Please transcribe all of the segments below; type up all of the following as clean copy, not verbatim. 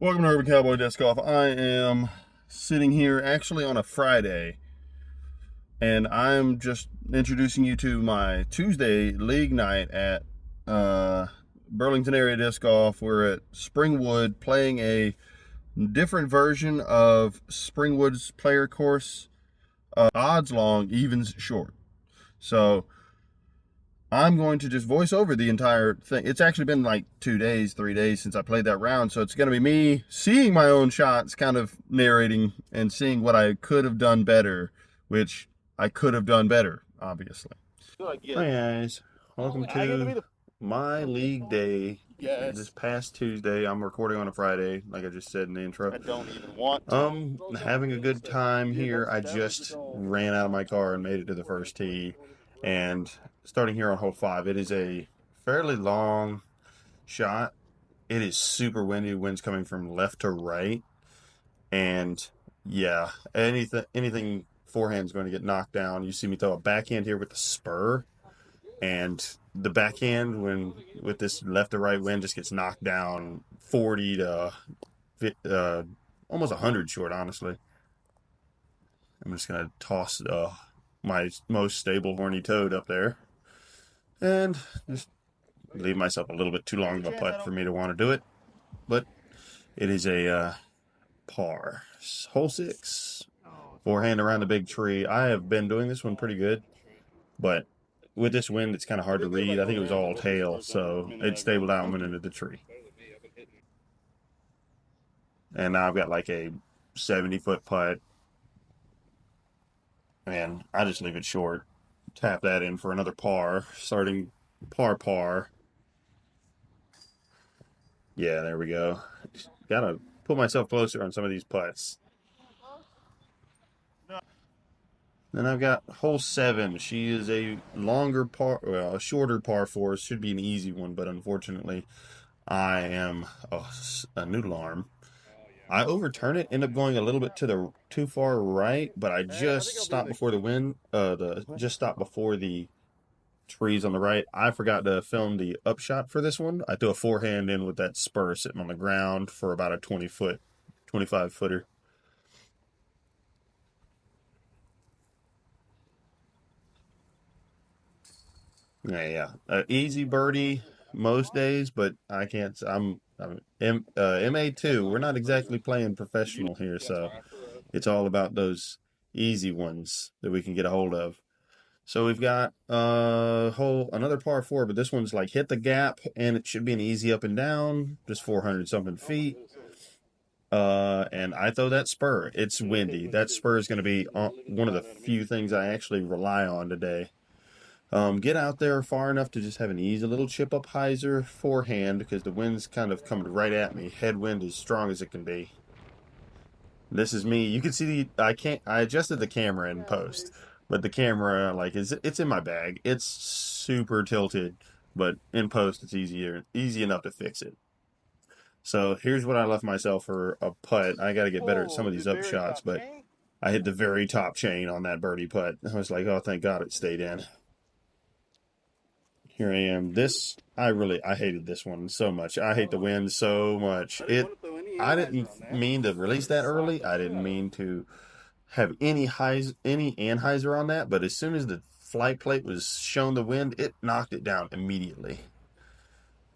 Welcome to Urbancowboy Disc Golf. I am sitting here actually on a Friday, and I'm just introducing you to my Tuesday league night at Burlington area disc golf. We're at Springwood playing a different version of Springwood's player course, odds long, evens short. So I'm going to just voice over the entire thing. It's actually been like 2 days, 3 days since I played that round, so it's going to be me seeing my own shots, kind of narrating and seeing what I could have done better, which I could have done better, obviously. Hi guys, welcome to my league day. This past Tuesday, I'm recording on a Friday, like I just said in the intro. I don't even want to. Having a good time here. I just ran out of my car and made it to the first tee. And starting here on hole 5, it is a fairly long shot. It is super windy. Wind's coming from left to right. And yeah, anything forehand is going to get knocked down. You see me throw a backhand here with the spur. And the backhand, when with this left to right wind, just gets knocked down 40 to almost 100 short, honestly. I'm just going to toss my most stable horny toad up there and just leave myself a little bit too long of a putt for me to want to do it. But it is a par. Hole 6, forehand around the big tree. I have been doing this one pretty good, but with this wind, it's kind of hard to read. I think it was all tail, so it stabled out and went into the tree. And now I've got like a 70-foot putt, and I just leave it short. Tap that in for another par, starting par. Yeah, there we go. Gotta put myself closer on some of these putts. Then I've got hole 7. She is a longer par, well, a shorter par 4. Should be an easy one, but unfortunately, I am a noodle arm. I overturn it, end up going a little bit too far right, but I just stopped before the wind. Just stopped before the trees on the right. I forgot to film the upshot for this one. I threw a forehand in with that spur sitting on the ground for about a 25 footer. Yeah. Easy birdie most days, but I can't. I'm MA2. We're not exactly playing professional here, so it's all about those easy ones that we can get a hold of. So we've got another par 4, but this one's like hit the gap, and it should be an easy up and down, just 400 something feet. And I throw that spur. It's windy. That spur is going to be one of the few things I actually rely on today. Get out there far enough to just have an easy little chip up hyzer forehand, because the wind's kind of coming right at me. Headwind as strong as it can be. This is me. You can see I adjusted the camera in post, but the camera, like, it's in my bag. It's super tilted, but in post it's easy enough to fix it. So here's what I left myself for a putt. I got to get better at some of these up shots, but I hit the very top chain on that birdie putt. I was like, oh, thank God it stayed in. Here I am. I hated this one so much. I hate the wind so much. I didn't mean to release that early. I didn't mean to have any anhyzer on that, but as soon as the flight plate was shown the wind, it knocked it down immediately.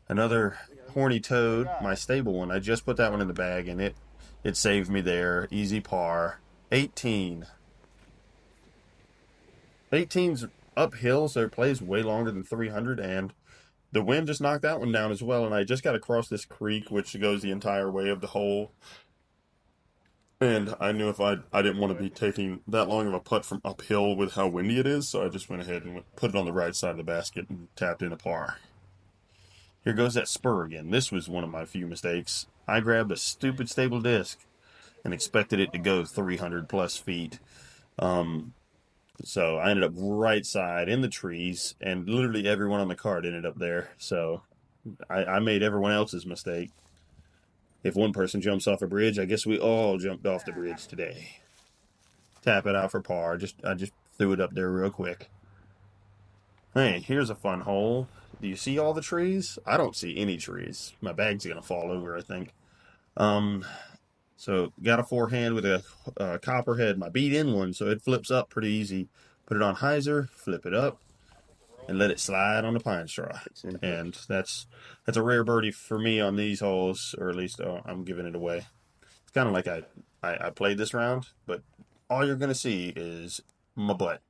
Another horny toad, my stable one. I just put that one in the bag, and it saved me there. Easy par. 18. 18's uphill, so it plays way longer than 300, and the wind just knocked that one down as well, and I just got to cross this creek, which goes the entire way of the hole. And I knew if I didn't want to be taking that long of a putt from uphill with how windy it is, so I just went ahead and put it on the right side of the basket and tapped in a par. Here goes that spur again. This was one of my few mistakes. I grabbed a stupid stable disc and expected it to go 300 plus feet. So I ended up right side in the trees, and literally everyone on the cart ended up there. So I made everyone else's mistake. If one person jumps off a bridge, I guess we all jumped off the bridge today. Tap it out for par. I just threw it up there real quick. Hey, here's a fun hole. Do you see all the trees? I don't see any trees. My bag's going to fall over, I think. So got a forehand with a copperhead, my beat in one, so it flips up pretty easy. Put it on hyzer, flip it up, and let it slide on the pine straw. And that's a rare birdie for me on these holes, or at least I'm giving it away. It's kind of like I played this round, but all you're gonna see is my butt.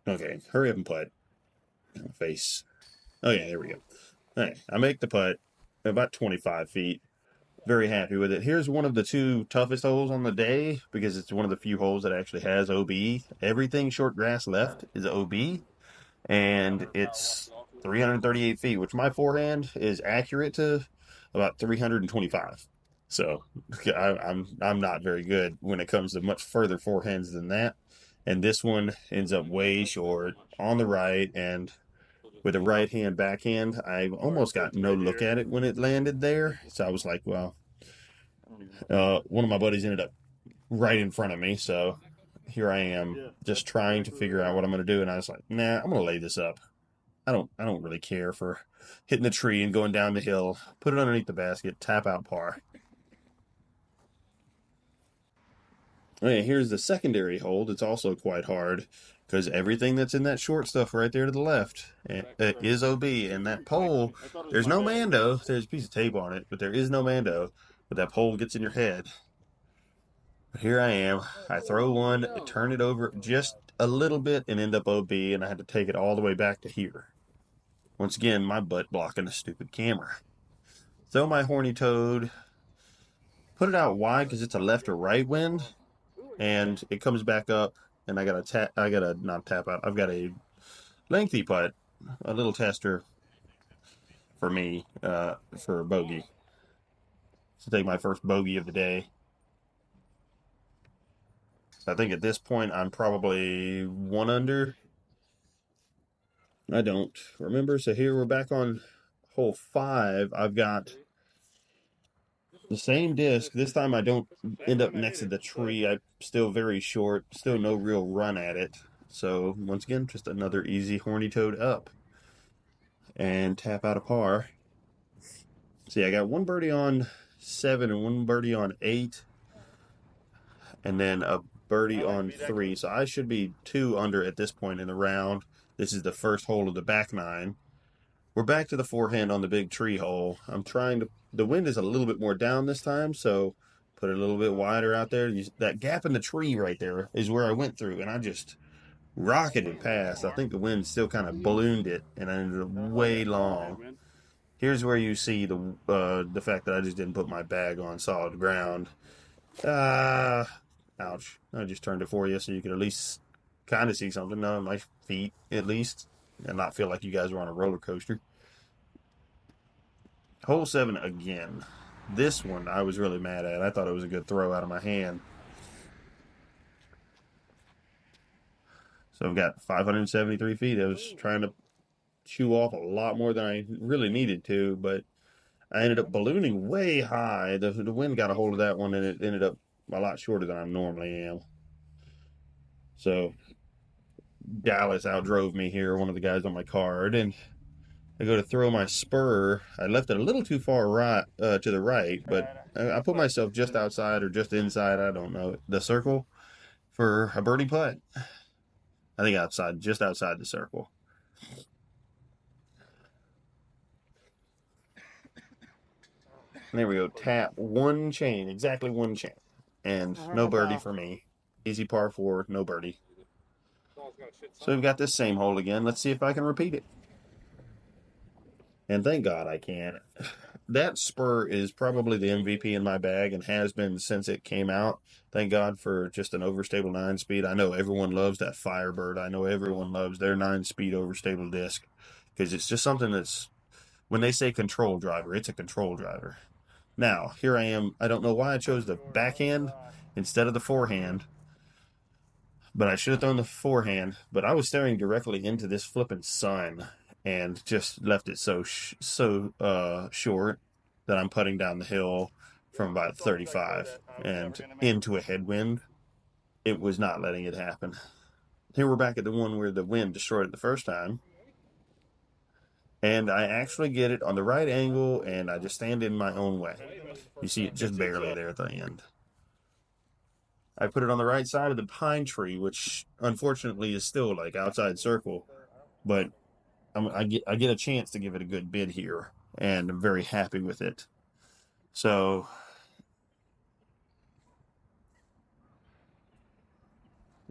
Okay, hurry up and putt. Face. Okay, there we go. All right, I make the putt about 25 feet. Very happy with it. Here's one of the two toughest holes on the day because it's one of the few holes that actually has OB. Everything short grass left is OB, and it's 338 feet, which my forehand is accurate to about 325. So I'm not very good when it comes to much further forehands than that. And this one ends up way short on the right, and with a right hand backhand, I almost got no look at it when it landed there. So I was like, well, one of my buddies ended up right in front of me, so here I am just trying to figure out what I'm going to do, and I was like, nah, I'm going to lay this up. I don't really care for hitting the tree and going down the hill. Put it underneath the basket, tap out par. Okay, here's the secondary hold. It's also quite hard because everything that's in that short stuff right there to the left is OB. And that pole, there's no Mando. There's a piece of tape on it, but there is no Mando. But that pole gets in your head. But here I am. I throw one, turn it over just a little bit, and end up OB. And I had to take it all the way back to here. Once again, my butt blocking the stupid camera. Throw my horny toad, put it out wide because it's a left or right wind, and it comes back up, and I got a tap. I got a not tap out. I've got a lengthy putt, a little tester for me for bogey to take my first bogey of the day. I think at this point I'm probably one under. I don't remember. So here we're back on hole 5. I've got the same disc. This time I don't end up next to the tree. I'm still very short, still no real run at it. So once again, just another easy horny toad up and tap out a par. See, I got one birdie on 7 and one birdie on 8, and then a birdie on 3. So I should be 2 under at this point in the round. This is the first hole of the back 9. We're back to the forehand on the big tree hole. I'm trying to, the wind is a little bit more down this time, so put it a little bit wider out there. That gap in the tree right there is where I went through, and I just rocketed past. I think the wind still kind of ballooned it, and I ended up way long. Here's where you see the fact that I just didn't put my bag on solid ground. Ouch. I just turned it for you so you could at least kind of see something on my feet, at least, and not feel like you guys were on a roller coaster. Hole 7 again. This one I was really mad at. I thought it was a good throw out of my hand. So I've got 573 feet. I was trying to chew off a lot more than I really needed to, but I ended up ballooning way high. The wind got a hold of that one, and it ended up a lot shorter than I normally am. So Dallas outdrove me here, one of the guys on my card, and I go to throw my spur. I left it a little too far right to the right, but I put myself just outside or just inside, I don't know, the circle for a birdie putt. I think outside, just outside the circle. And there we go. Tap one chain, exactly one chain. And no birdie for me. Easy par 4, no birdie. So we've got this same hole again. Let's see if I can repeat it. And thank God I can. That spur is probably the MVP in my bag and has been since it came out. Thank God for just an overstable 9-speed. I know everyone loves that Firebird. I know everyone loves their 9-speed overstable disc because it's just something that's, when they say control driver, it's a control driver. Now, here I am. I don't know why I chose the backhand instead of the forehand, but I should have thrown the forehand. But I was staring directly into this flipping sun and just left it so short that I'm putting down the hill from about 35 and into a headwind. It was not letting it happen. Here we're back at the one where the wind destroyed it the first time. And I actually get it on the right angle, and I just stand in my own way. You see it just barely there at the end. I put it on the right side of the pine tree, which unfortunately is still like outside circle, but I get a chance to give it a good bid here, and I'm very happy with it. So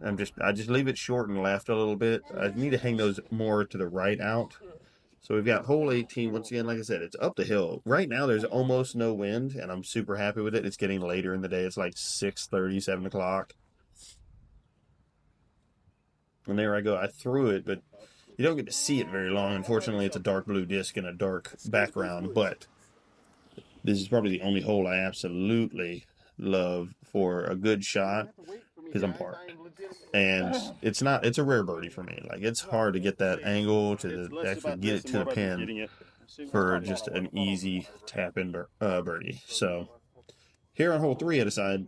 I just leave it short and left a little bit. I need to hang those more to the right out. So we've got hole 18. Once again, like I said, it's up the hill. Right now there's almost no wind, and I'm super happy with it. It's getting later in the day. It's like 6:30, 7 o'clock. And there I go. I threw it, but you don't get to see it very long. Unfortunately, it's a dark blue disc and a dark background, but this is probably the only hole I absolutely love for a good shot because I'm parked. And it's a rare birdie for me. Like, it's hard to get that angle to actually get it to the pin for just an easy tap in birdie. So here on hole 3, I decide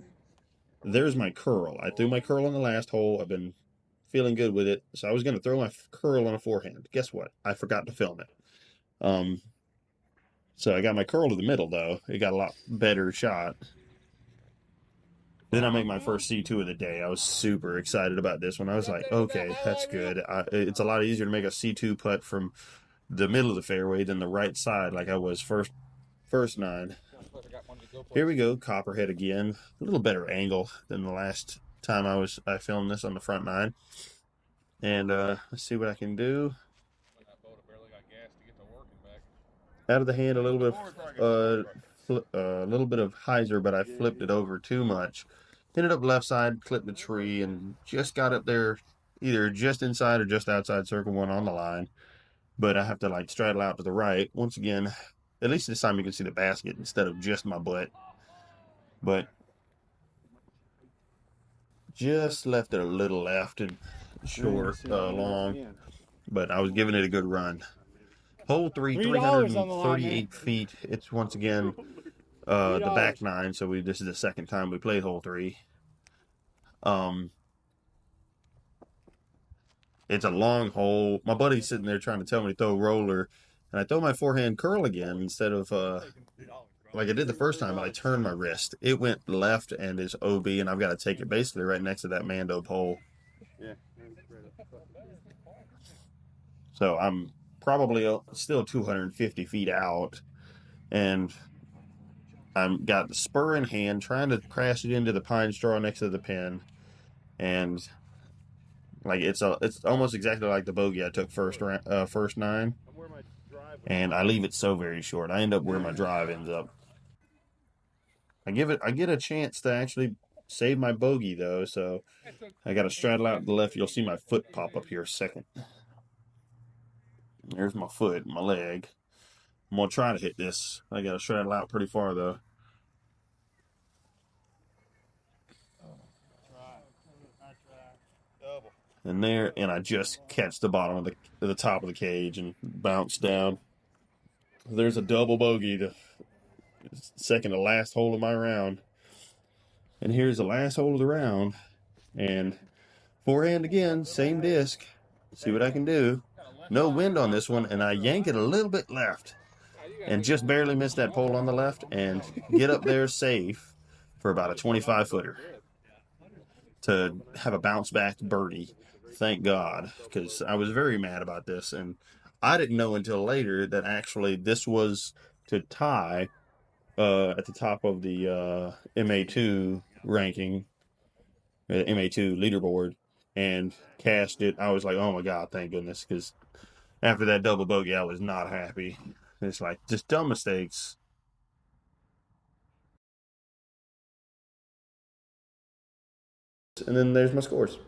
there's my curl. I threw my curl on the last hole. I've been feeling good with it, so I was going to throw my curl on a forehand. Guess what? I forgot to film it. So I got my curl to the middle, though. It got a lot better shot. Then I make my first C2 of the day. I was super excited about this one. I was like, okay, that's good. It's a lot easier to make a C2 putt from the middle of the fairway than the right side, like I was first 9. Here we go, Copperhead again. A little better angle than the last time I filmed this on the front 9. And let's see what I can do. Out of the hand, a little bit of hyzer, but I flipped it over too much. Ended up left side, clipped the tree, and just got up there, either just inside or just outside circle 1 on the line. But I have to like straddle out to the right. Once again, at least this time you can see the basket instead of just my butt. But just left it a little left and short, long. But I was giving it a good run. Hole 3, 338 feet. It's once again the back 9. So this is the second time we played hole 3. It's a long hole. My buddy's sitting there trying to tell me to throw a roller, and I throw my forehand curl again instead of like I did the first time, but I turned my wrist. It went left and is OB, and I've got to take it basically right next to that Mando pole. So I'm probably still 250 feet out, and I'm got the spur in hand, trying to crash it into the pine straw next to the pin, and like it's almost exactly like the bogey I took first 9, and I leave it so very short. I end up where my drive ends up. I get a chance to actually save my bogey though, so I got to straddle out to the left. You'll see my foot pop up here a second. There's my foot, my leg. I'm gonna try to hit this. I got to straddle out pretty far though. And there, and I just catch the bottom of the top of the cage and bounce down. There's a double bogey, the second to last hole of my round. And here's the last hole of the round. And forehand again, same disc. See what I can do. No wind on this one, and I yank it a little bit left. And just barely miss that pole on the left and get up there safe for about a 25-footer to have a bounce back birdie. Thank God, because I was very mad about this, and I didn't know until later that actually this was to tie at the top of the MA2 ranking, MA2 leaderboard, and cast it. I was like, oh my God, thank goodness, because after that double bogey, I was not happy. It's like just dumb mistakes. And then there's my scores.